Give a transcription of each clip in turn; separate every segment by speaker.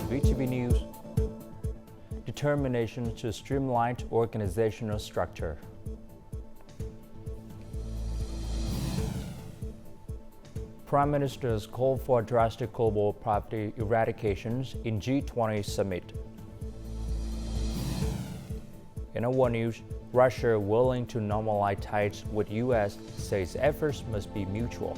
Speaker 1: VTV News. Determination to streamline organizational structure. Prime Minister's call for drastic global poverty eradications in G20 Summit. In our news, Russia willing to normalize ties with U.S. says efforts must be mutual.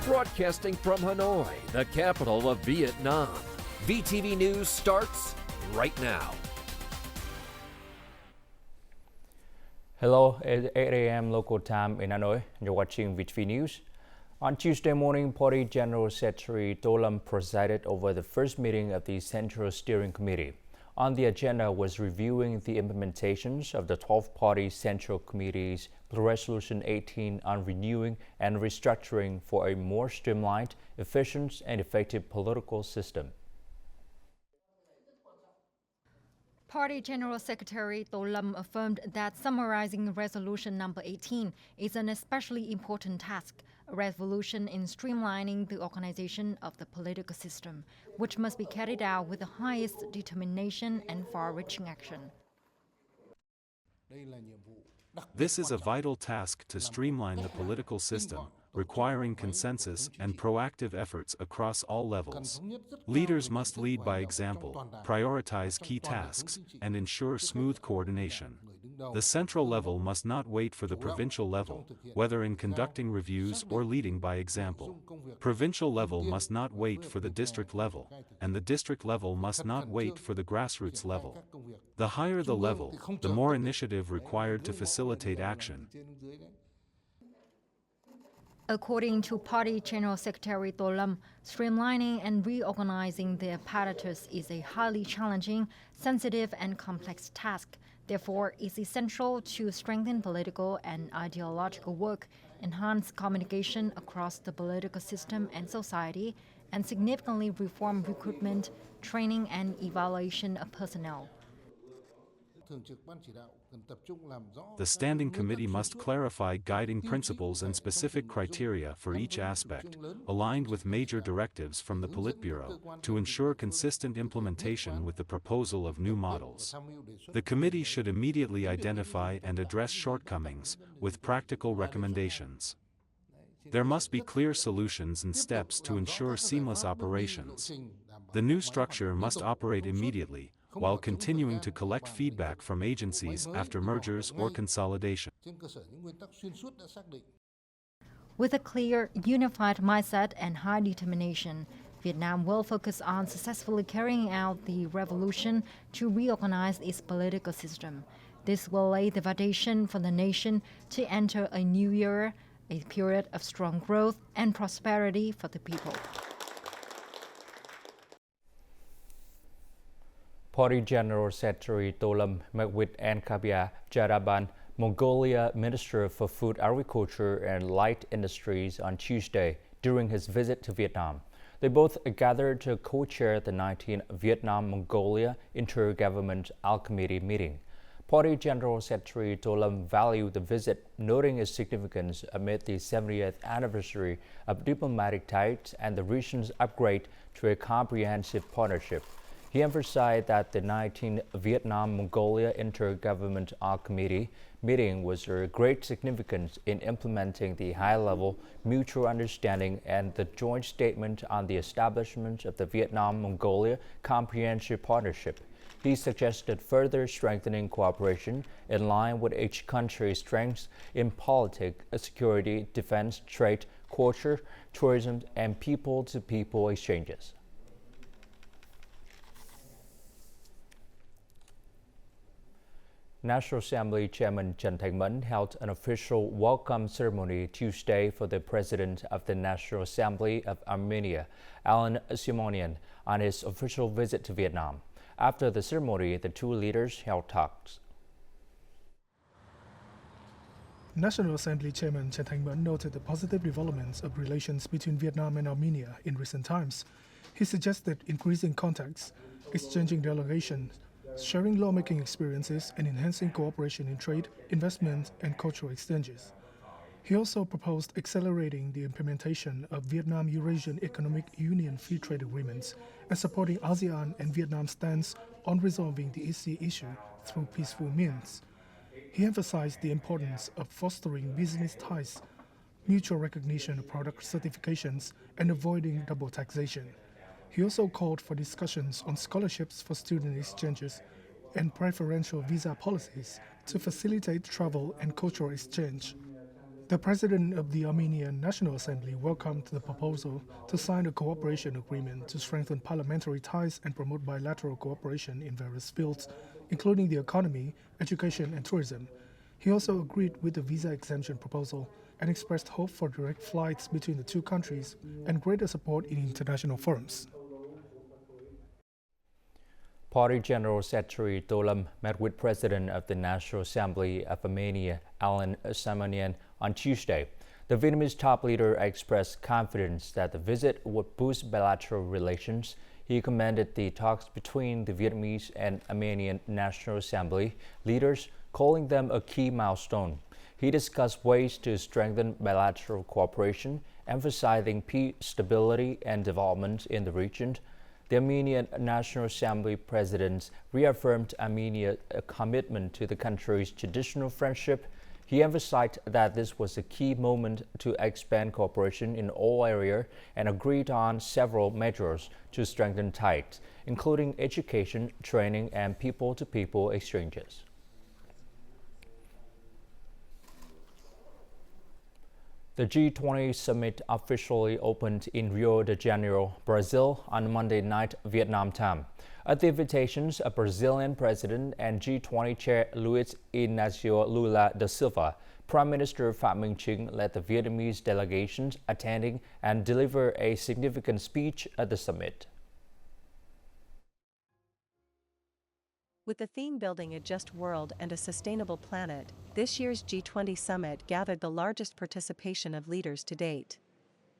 Speaker 2: Broadcasting from Hanoi, the capital of Vietnam, VTV News starts right now.
Speaker 1: Hello, it's 8 a.m. local time in Hanoi. You're watching VTV News. On Tuesday morning, Party General Secretary Tô Lâm presided over the first meeting of the Central Steering Committee. On the agenda was reviewing the implementations of the 12-party Central Committee's Resolution 18 on renewing and restructuring for a more streamlined, efficient, and effective political system.
Speaker 3: Party General Secretary Tô Lâm affirmed that summarizing Resolution number 18 is an especially important task, a revolution in streamlining the organization of the political system, which must be carried out with the highest determination and far-reaching action.
Speaker 4: This is a vital task to streamline the political system, requiring consensus and proactive efforts across all levels. Leaders must lead by example, prioritize key tasks, and ensure smooth coordination. The central level must not wait for the provincial level, whether in conducting reviews or leading by example. Provincial level must not wait for the district level, and the district level must not wait for the grassroots level. The higher the level, the more initiative required to facilitate action.
Speaker 3: According to Party General Secretary Tô Lâm, streamlining and reorganizing the apparatus is a highly challenging, sensitive, and complex task. Therefore, it's essential to strengthen political and ideological work, enhance communication across the political system and society, and significantly reform recruitment, training, and evaluation of personnel.
Speaker 4: The Standing Committee must clarify guiding principles and specific criteria for each aspect, aligned with major directives from the Politburo, to ensure consistent implementation with the proposal of new models. The committee should immediately identify and address shortcomings, with practical recommendations. There must be clear solutions and steps to ensure seamless operations. The new structure must operate immediately, while continuing to collect feedback from agencies after mergers or consolidation.
Speaker 3: With a clear, unified mindset and high determination, Vietnam will focus on successfully carrying out the revolution to reorganize its political system. This will lay the foundation for the nation to enter a new era, a period of strong growth and prosperity for the people.
Speaker 1: Party General Secretary Tô Lâm met with Ankabia Jaraban, Mongolia Minister for Food, Agriculture and Light Industries on Tuesday during his visit to Vietnam. They both gathered to co-chair the 19th Vietnam-Mongolia Intergovernmental Committee meeting. Party General Secretary Tô Lâm valued the visit, noting its significance amid the 70th anniversary of diplomatic ties and the region's upgrade to a comprehensive partnership. He emphasized that the 19th Vietnam-Mongolia Intergovernmental Committee meeting was of great significance in implementing the high-level mutual understanding and the joint statement on the establishment of the Vietnam-Mongolia Comprehensive Partnership. He suggested further strengthening cooperation in line with each country's strengths in politics, security, defense, trade, culture, tourism, and people-to-people exchanges. National Assembly Chairman Trần Thanh Mẫn held an official welcome ceremony Tuesday for the President of the National Assembly of Armenia, Alan Simonian, on his official visit to Vietnam. After the ceremony, the two leaders held talks.
Speaker 5: National Assembly Chairman Trần Thanh Mẫn noted the positive developments of relations between Vietnam and Armenia in recent times. He suggested increasing contacts, exchanging delegations, sharing lawmaking experiences, and enhancing cooperation in trade, investment, and cultural exchanges. He also proposed accelerating the implementation of Vietnam-Eurasian Economic Union free trade agreements and supporting ASEAN and Vietnam's stance on resolving the EC issue through peaceful means. He emphasized the importance of fostering business ties, mutual recognition of product certifications, and avoiding double taxation. He also called for discussions on scholarships for student exchanges and preferential visa policies to facilitate travel and cultural exchange. The president of the Armenian National Assembly welcomed the proposal to sign a cooperation agreement to strengthen parliamentary ties and promote bilateral cooperation in various fields, including the economy, education, and tourism. He also agreed with the visa exemption proposal and expressed hope for direct flights between the two countries and greater support in international forums.
Speaker 1: Party General Secretary Tolam met with President of the National Assembly of Armenia, Alan Samanian, on Tuesday. The Vietnamese top leader expressed confidence that the visit would boost bilateral relations. He commended the talks between the Vietnamese and Armenian National Assembly leaders, calling them a key milestone. He discussed ways to strengthen bilateral cooperation, emphasizing peace, stability, and development in the region. The Armenian National Assembly President reaffirmed Armenia's commitment to the country's traditional friendship. He emphasized that this was a key moment to expand cooperation in all areas and agreed on several measures to strengthen ties, including education, training, and people-to-people exchanges. The G20 Summit officially opened in Rio de Janeiro, Brazil on Monday night, Vietnam time. At the invitations of Brazilian President and G20 Chair Luiz Inácio Lula da Silva, Prime Minister Pham Minh Chinh led the Vietnamese delegations attending and delivered a significant speech at the summit.
Speaker 6: With the theme Building a Just World and a Sustainable Planet, this year's G20 Summit gathered the largest participation of leaders to date.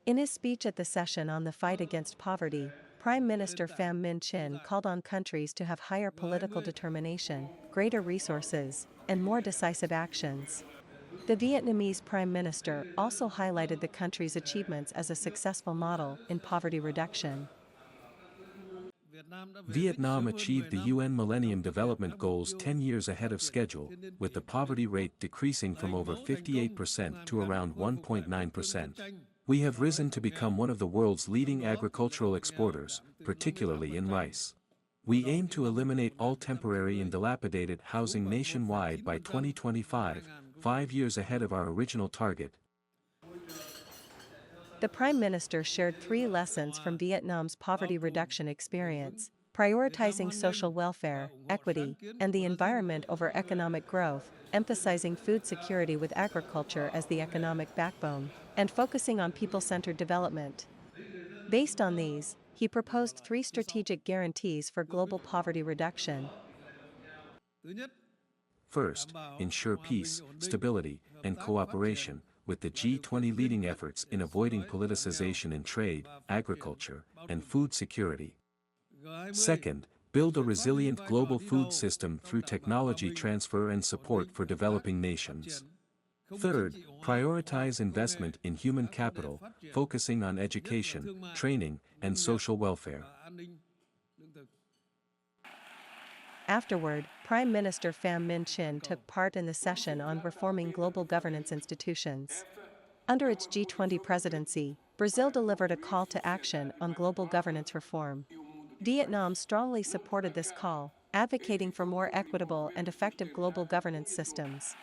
Speaker 6: In his speech at the session on the fight against poverty, Prime Minister Pham Minh Chinh called on countries to have higher political determination, greater resources, and more decisive actions. The Vietnamese Prime Minister also highlighted the country's achievements as a successful model in poverty reduction.
Speaker 7: Vietnam achieved the UN Millennium Development Goals 10 years ahead of schedule, with the poverty rate decreasing from over 58% to around 1.9%. We have risen to become one of the world's leading agricultural exporters, particularly in rice. We aim to eliminate all temporary and dilapidated housing nationwide by 2025, 5 years ahead of our original target.
Speaker 6: The Prime Minister shared 3 lessons from Vietnam's poverty reduction experience: prioritizing social welfare, equity, and the environment over economic growth, emphasizing food security with agriculture as the economic backbone, and focusing on people-centered development. Based on these, he proposed 3 strategic guarantees for global poverty reduction.
Speaker 7: First, ensure peace, stability, and cooperation, with the G20 leading efforts in avoiding politicization in trade, agriculture, and food security. Second, build a resilient global food system through technology transfer and support for developing nations. Third, prioritize investment in human capital, focusing on education, training, and social welfare.
Speaker 6: Afterward, Prime Minister Pham Minh Chinh took part in the session on reforming global governance institutions. Under its G20 presidency, Brazil delivered a call to action on global governance reform. Vietnam strongly supported this call, advocating for more equitable and effective global governance systems.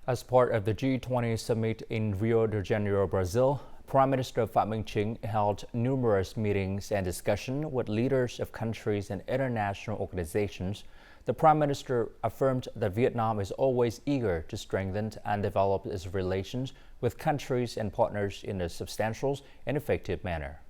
Speaker 1: As part of the G20 Summit in Rio de Janeiro, Brazil, Prime Minister Pham Minh Chinh held numerous meetings and discussions with leaders of countries and international organizations. The Prime Minister affirmed that Vietnam is always eager to strengthen and develop its relations with countries and partners in a substantial and effective manner.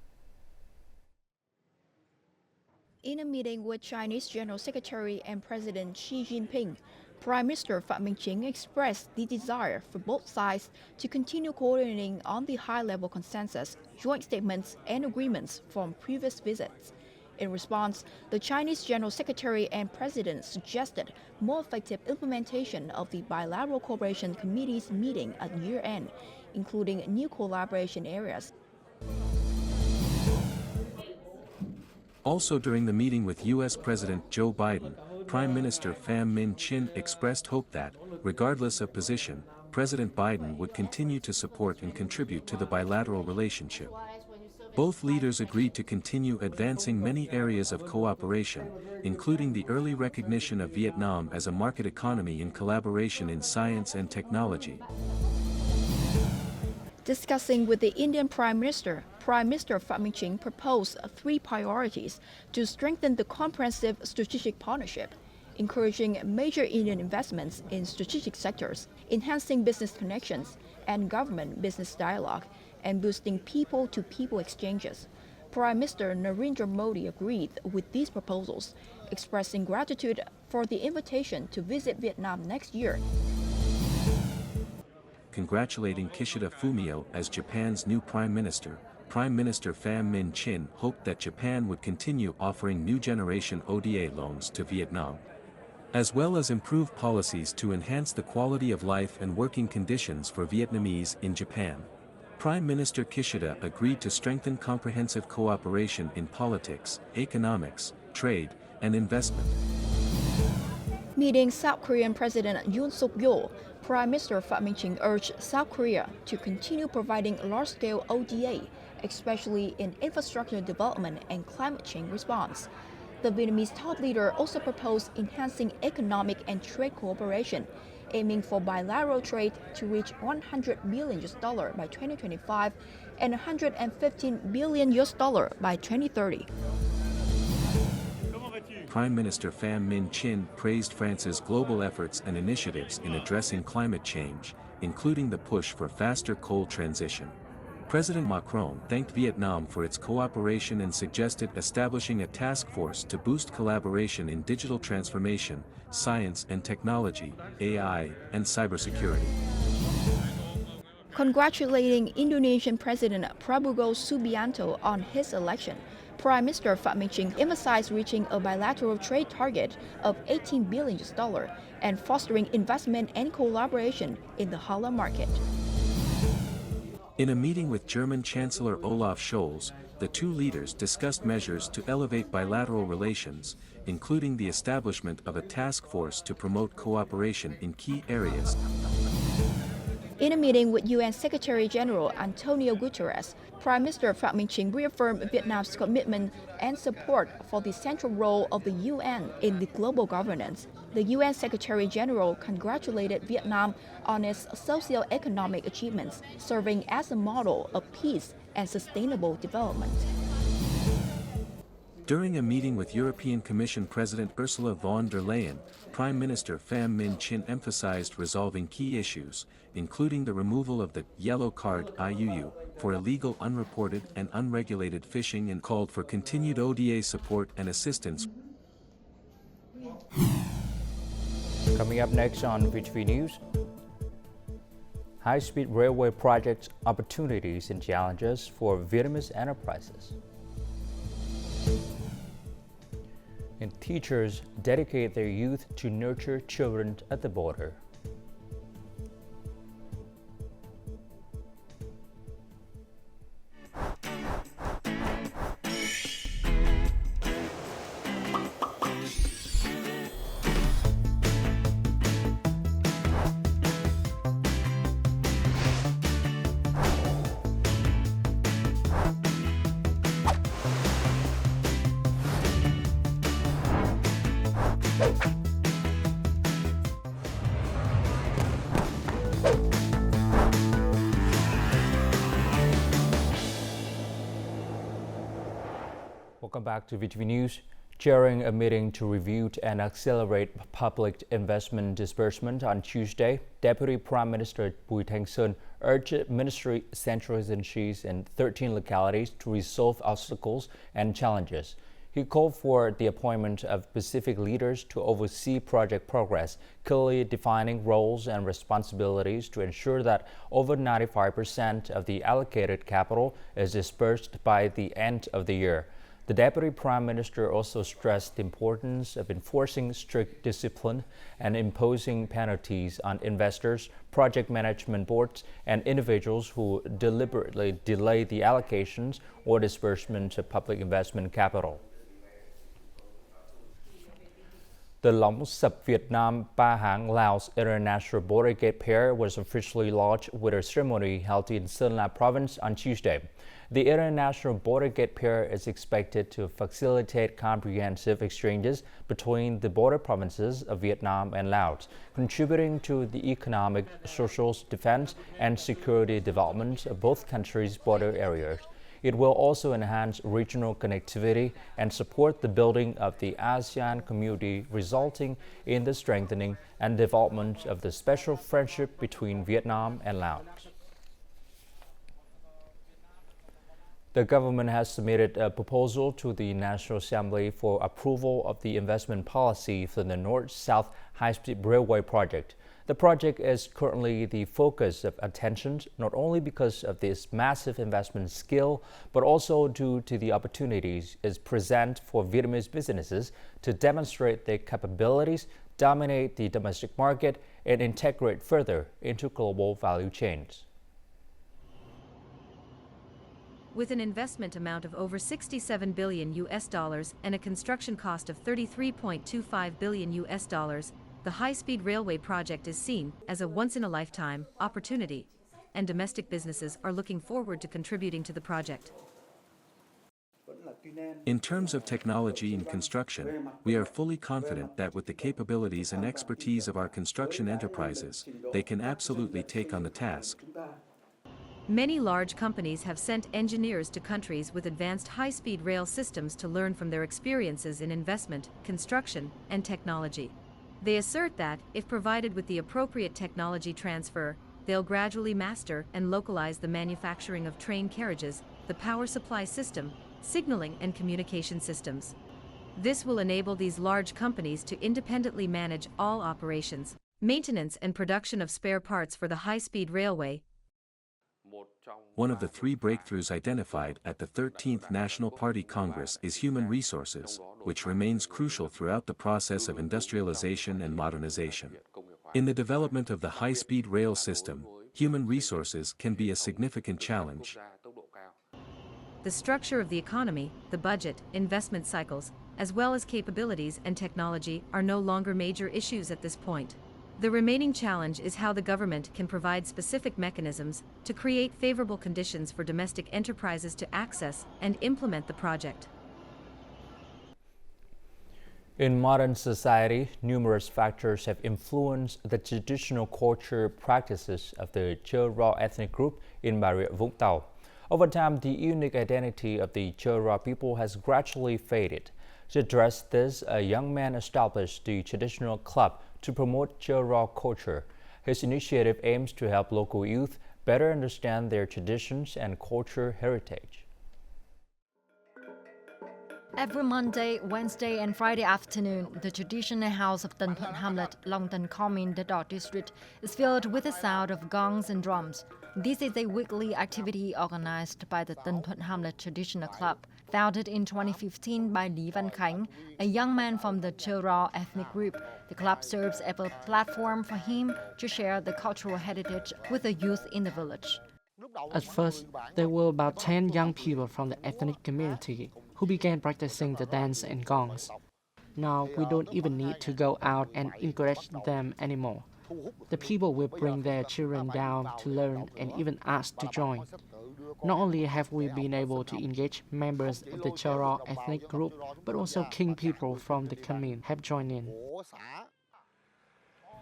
Speaker 8: In a meeting with Chinese General Secretary and President Xi Jinping, Prime Minister Phạm Minh Chính expressed the desire for both sides to continue coordinating on the high-level consensus, joint statements, and agreements from previous visits. In response, the Chinese General Secretary and President suggested more effective implementation of the Bilateral Cooperation Committee's meeting at year-end, including new collaboration areas.
Speaker 7: Also during the meeting with U.S. President Joe Biden, Prime Minister Pham Minh Chinh expressed hope that, regardless of position, President Biden would continue to support and contribute to the bilateral relationship. Both leaders agreed to continue advancing many areas of cooperation, including the early recognition of Vietnam as a market economy in collaboration in science and technology.
Speaker 8: Discussing with the Indian Prime Minister Phạm Minh Chính proposed 3 priorities to strengthen the comprehensive strategic partnership, encouraging major Indian investments in strategic sectors, enhancing business connections and government-business dialogue, and boosting people-to-people exchanges. Prime Minister Narendra Modi agreed with these proposals, expressing gratitude for the invitation to visit Vietnam next year.
Speaker 7: Congratulating Kishida Fumio as Japan's new Prime Minister, Prime Minister Pham Minh Chinh hoped that Japan would continue offering new-generation ODA loans to Vietnam, as well as improve policies to enhance the quality of life and working conditions for Vietnamese in Japan. Prime Minister Kishida agreed to strengthen comprehensive cooperation in politics, economics, trade, and investment.
Speaker 8: Meeting South Korean President Yoon Suk-yeol, Prime Minister Phạm Minh Chính urged South Korea to continue providing large-scale ODA, especially in infrastructure development and climate change response. The Vietnamese top leader also proposed enhancing economic and trade cooperation, aiming for bilateral trade to reach $100 billion by 2025 and $115 billion by 2030.
Speaker 7: Prime Minister Pham Minh Chinh praised France's global efforts and initiatives in addressing climate change, including the push for faster coal transition. President Macron thanked Vietnam for its cooperation and suggested establishing a task force to boost collaboration in digital transformation, science and technology, AI, and cybersecurity.
Speaker 8: Congratulating Indonesian President Prabowo Subianto on his election, Prime Minister Phạm Minh Chính emphasized reaching a bilateral trade target of $18 billion and fostering investment and collaboration in the halal market.
Speaker 7: In a meeting with German Chancellor Olaf Scholz, the two leaders discussed measures to elevate bilateral relations, including the establishment of a task force to promote cooperation in key areas.
Speaker 8: In a meeting with UN Secretary-General Antonio Guterres, Prime Minister Phạm Minh Chính reaffirmed Vietnam's commitment and support for the central role of the UN in the global governance. The UN Secretary-General congratulated Vietnam on its socio-economic achievements, serving as a model of peace and sustainable development.
Speaker 7: During a meeting with European Commission President Ursula von der Leyen, Prime Minister Pham Minh Chinh emphasized resolving key issues, including the removal of the yellow card (IUU) for illegal, unreported, and unregulated fishing, and called for continued ODA support and assistance.
Speaker 1: Coming up next on VTV News, high-speed railway projects, opportunities and challenges for Vietnamese enterprises. And teachers dedicate their youth to nurture children at the border. Welcome back to VTV News. Chairing a meeting to review and accelerate public investment disbursement on Tuesday, Deputy Prime Minister Bùi Thanh Sơn urged ministry central agencies in 13 localities to resolve obstacles and challenges. He called for the appointment of specific leaders to oversee project progress, clearly defining roles and responsibilities to ensure that over 95% of the allocated capital is dispersed by the end of the year. The Deputy Prime Minister also stressed the importance of enforcing strict discipline and imposing penalties on investors, project management boards, and individuals who deliberately delay the allocations or disbursement of public investment capital. The Laos-Vietnam-Laos International Border Gate Pier was officially launched with a ceremony held in Sơn La Province on Tuesday. The International Border Gate Pier is expected to facilitate comprehensive exchanges between the border provinces of Vietnam and Laos, contributing to the economic, social, defense, and security development of both countries' border areas. It will also enhance regional connectivity and support the building of the ASEAN community, resulting in the strengthening and development of the special friendship between Vietnam and Laos. The government has submitted a proposal to the National Assembly for approval of the investment policy for the North-South High-Speed Railway project. The project is currently the focus of attention, not only because of this massive investment scale, but also due to the opportunities it presents for Vietnamese businesses to demonstrate their capabilities, dominate the domestic market, and integrate further into global value chains.
Speaker 6: With an investment amount of over $67 billion and a construction cost of $33.25 billion, the high-speed railway project is seen as a once-in-a-lifetime opportunity, and domestic businesses are looking forward to contributing to the project.
Speaker 7: In terms of technology and construction, we are fully confident that with the capabilities and expertise of our construction enterprises, they can absolutely take on the task.
Speaker 6: Many large companies have sent engineers to countries with advanced high-speed rail systems to learn from their experiences in investment, construction, and technology. They assert that, if provided with the appropriate technology transfer, they'll gradually master and localize the manufacturing of train carriages, the power supply system, signaling and communication systems. This will enable these large companies to independently manage all operations, maintenance and production of spare parts for the high-speed railway.
Speaker 7: One of the three breakthroughs identified at the 13th National Party Congress is human resources, which remains crucial throughout the process of industrialization and modernization. In the development of the high-speed rail system, human resources can be a significant challenge.
Speaker 6: The structure of the economy, the budget, investment cycles, as well as capabilities and technology are no longer major issues at this point. The remaining challenge is how the government can provide specific mechanisms to create favorable conditions for domestic enterprises to access and implement the project.
Speaker 1: In modern society, numerous factors have influenced the traditional culture practices of the Chơ Ro ethnic group in Bà Rịa Vũng Tàu. Over time, the unique identity of the Chơ Ro people has gradually faded. To address this, a young man established the traditional club to promote Chơ Ro culture. His initiative aims to help local youth better understand their traditions and culture heritage.
Speaker 3: Every Monday, Wednesday, and Friday afternoon, the traditional house of Tân Thuận Hamlet, Long Tân Commune, the Dot District, is filled with the sound of gongs and drums. This is a weekly activity organized by the Tân Thuận Hamlet Traditional Club, founded in 2015 by Lý Văn Khánh, a young man from the Chơ Ro ethnic group. The club serves as a platform for him to share the cultural heritage with the youth in the village.
Speaker 9: At first, there were about 10 young people from the ethnic community who began practicing the dance and gongs. Now, we don't even need to go out and encourage them anymore. The people will bring their children down to learn and even ask to join. Not only have we been able to engage members of the Chơ Ro ethnic group, but also king people from the commune have joined in.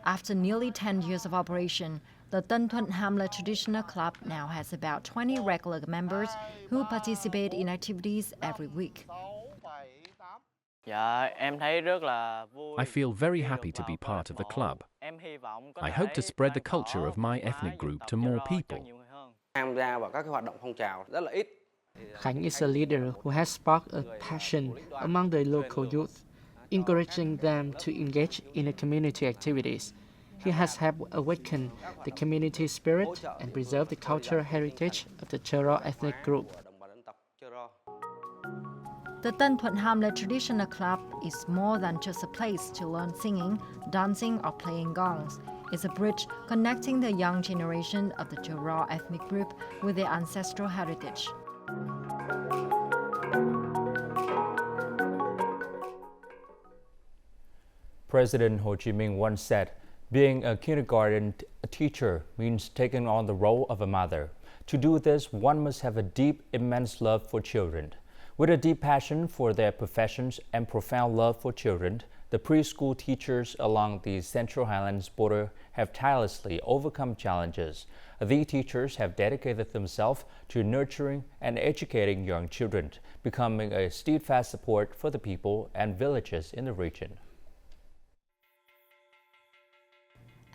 Speaker 3: After nearly 10 years of operation, the Tân Thuận Hamlet Traditional Club now has about 20 regular members who participate in activities every week.
Speaker 10: I feel very happy to be part of the club. I hope to spread the culture of my ethnic group to more people.
Speaker 9: Khánh is a leader who has sparked a passion among the local youth, encouraging them to engage in the community activities. He has helped awaken the community spirit and preserve the cultural heritage of the Chero ethnic group.
Speaker 3: The Tân Thuận Hamlet Traditional Club is more than just a place to learn singing, dancing, or playing gongs. It's a bridge connecting the young generation of the Chero ethnic group with their ancestral heritage.
Speaker 1: President Ho Chi Minh once said, being a kindergarten teacher means taking on the role of a mother. To do this, one must have a deep, immense love for children. With a deep passion for their professions and profound love for children, the preschool teachers along the Central Highlands border have tirelessly overcome challenges. The teachers have dedicated themselves to nurturing and educating young children, becoming a steadfast support for the people and villages in the region.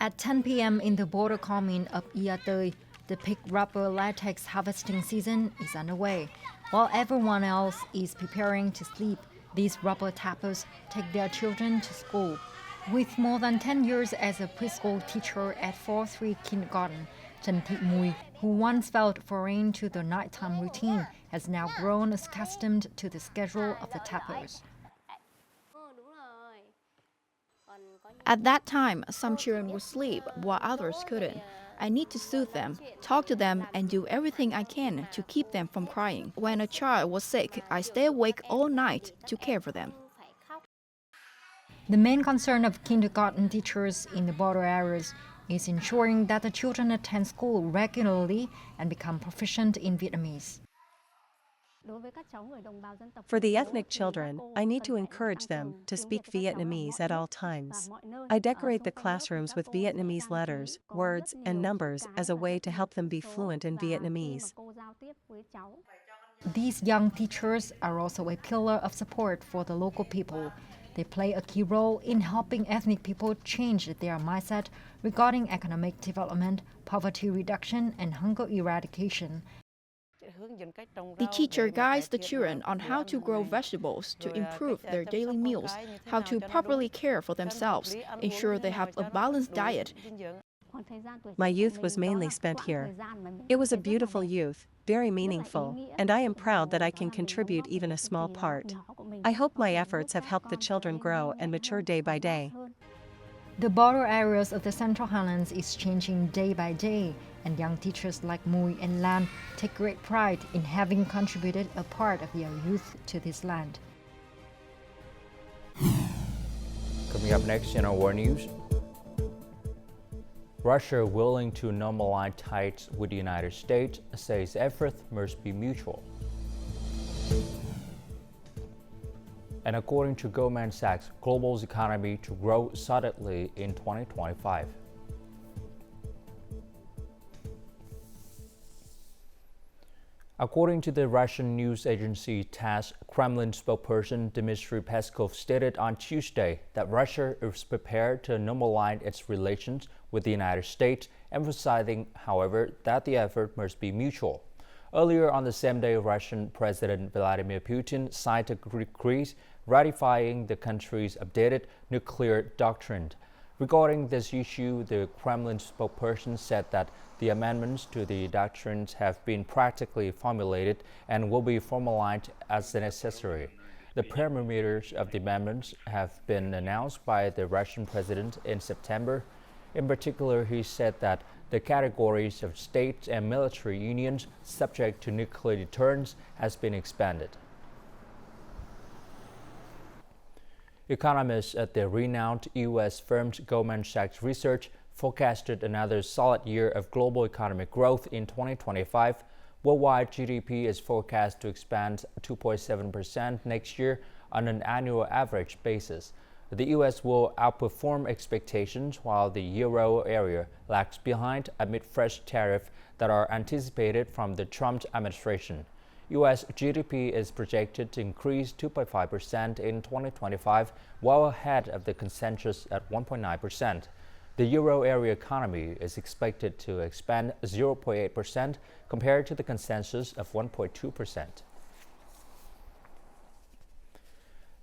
Speaker 3: At 10 p.m. in the border commune of Ia Tơi, the pig rubber latex harvesting season is underway. While everyone else is preparing to sleep, these rubber tappers take their children to school. With more than 10 years as a preschool teacher at 4-3 kindergarten, Trần Thị Mùi, who once felt foreign to the nighttime routine, has now grown accustomed to the schedule of the tappers.
Speaker 8: At that time, some children would sleep while others couldn't. I need to soothe them, talk to them, and do everything I can to keep them from crying. When a child was sick, I stay awake all night to care for them.
Speaker 3: The main concern of kindergarten teachers in the border areas is ensuring that the children attend school regularly and become proficient in Vietnamese.
Speaker 6: For the ethnic children, I need to encourage them to speak Vietnamese at all times. I decorate the classrooms with Vietnamese letters, words, and numbers as a way to help them be fluent in Vietnamese.
Speaker 3: These young teachers are also a pillar of support for the local people. They play a key role in helping ethnic people change their mindset regarding economic development, poverty reduction, and hunger eradication.
Speaker 8: The teacher guides the children on how to grow vegetables to improve their daily meals, how to properly care for themselves, ensure they have a balanced diet.
Speaker 6: My youth was mainly spent here. It was a beautiful youth, very meaningful, and I am proud that I can contribute even a small part. I hope my efforts have helped the children grow and mature day by day.
Speaker 3: The border areas of the Central Highlands is changing day by day, and young teachers like Mui and Lam take great pride in having contributed a part of their youth to this land.
Speaker 1: Coming up next in our world news, Russia willing to normalize ties with the United States says efforts must be mutual. And according to Goldman Sachs, global economy to grow solidly in 2025. According to the Russian news agency TASS, Kremlin spokesperson Dmitry Peskov stated on Tuesday that Russia is prepared to normalize its relations with the United States, emphasizing, however, that the effort must be mutual. Earlier on the same day, Russian President Vladimir Putin signed a decree ratifying the country's updated nuclear doctrine. Regarding this issue, the Kremlin spokesperson said that the amendments to the doctrines have been practically formulated and will be formalized as necessary. The parameters of the amendments have been announced by the Russian president in September. In particular, he said that the categories of state and military unions subject to nuclear deterrence has been expanded. Economists at the renowned U.S. firm Goldman Sachs Research forecasted another solid year of global economic growth in 2025. Worldwide GDP is forecast to expand 2.7% next year on an annual average basis. The U.S. will outperform expectations while the euro area lags behind amid fresh tariffs that are anticipated from the Trump administration. U.S. GDP is projected to increase 2.5% in 2025, well ahead of the consensus at 1.9%. The euro area economy is expected to expand 0.8% compared to the consensus of 1.2%.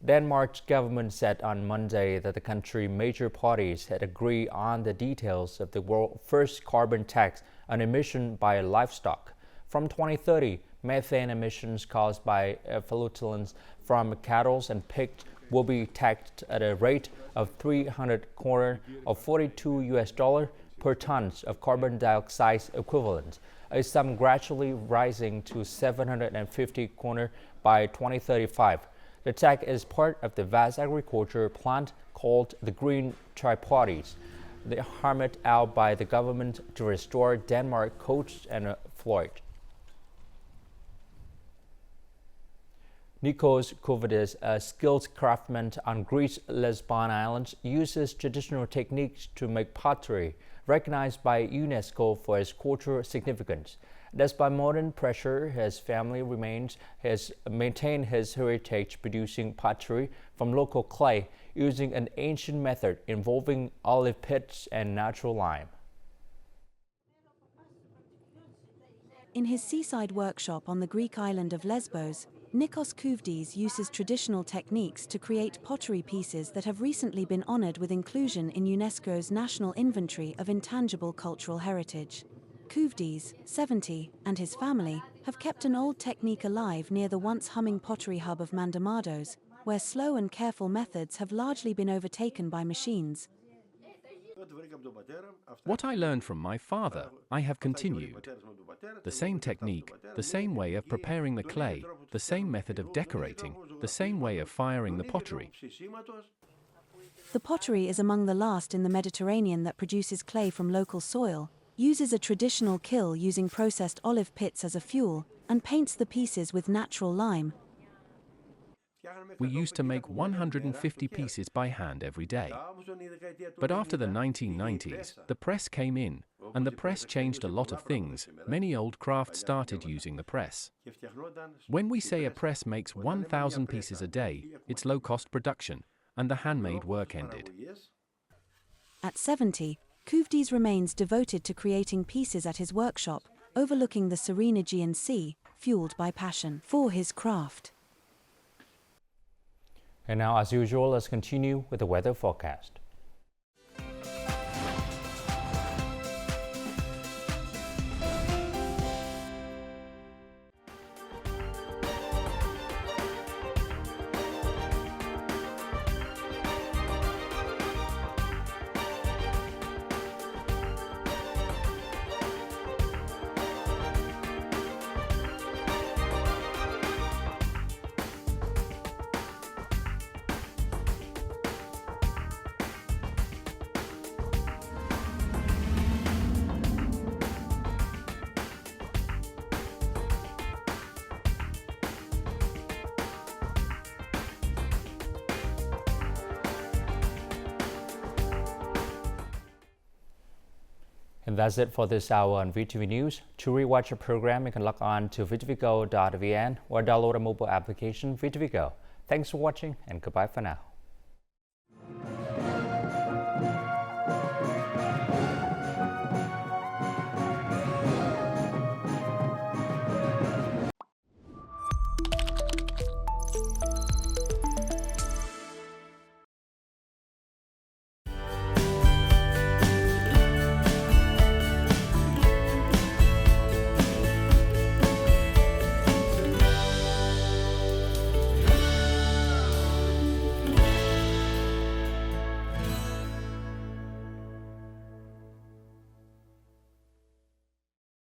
Speaker 1: Denmark's government said on Monday that the country's major parties had agreed on the details of the world's first carbon tax on emission by livestock. From 2030, methane emissions caused by pollutants from cattle and pigs will be taxed at a rate of 300 kroner or $42 per ton of carbon dioxide equivalent, a sum gradually rising to 750 kroner by 2035. The tax is part of the vast agriculture plan called the Green Tripartite, hammered out by the government to restore Denmark's coast and Floyd. Nikos Kovidis, a skilled craftsman on Greece's Lesbos Islands, uses traditional techniques to make pottery, recognized by UNESCO for its cultural significance. Despite modern pressure, his family has maintained his heritage producing pottery from local clay using an ancient method involving olive pits and natural lime.
Speaker 11: In his seaside workshop on the Greek island of Lesbos, Nikos Kovidis uses traditional techniques to create pottery pieces that have recently been honored with inclusion in UNESCO's National Inventory of Intangible Cultural Heritage. Kovidis, 70, and his family have kept an old technique alive near the once humming pottery hub of Mandamados, where slow and careful methods have largely been overtaken by machines.
Speaker 10: What I learned from my father, I have continued. The same technique, the same way of preparing the clay, the same method of decorating, the same way of firing the pottery.
Speaker 11: The pottery is among the last in the Mediterranean that produces clay from local soil, uses a traditional kiln using processed olive pits as a fuel, and paints the pieces with natural lime.
Speaker 10: We used to make 150 pieces by hand every day. But after the 1990s, the press came in, and the press changed a lot of things. Many old crafts started using the press. When we say a press makes 1,000 pieces a day, it's low-cost production, and the handmade work ended.
Speaker 11: At 70, Kovidis remains devoted to creating pieces at his workshop, overlooking the serene Aegean Sea, fueled by passion for his craft.
Speaker 1: And now, as usual, let's continue with the weather forecast. And that's it for this hour on VTV News. To rewatch a program, you can log on to vtvgo.vn or download a mobile application VTVgo. Thanks for watching and goodbye for now.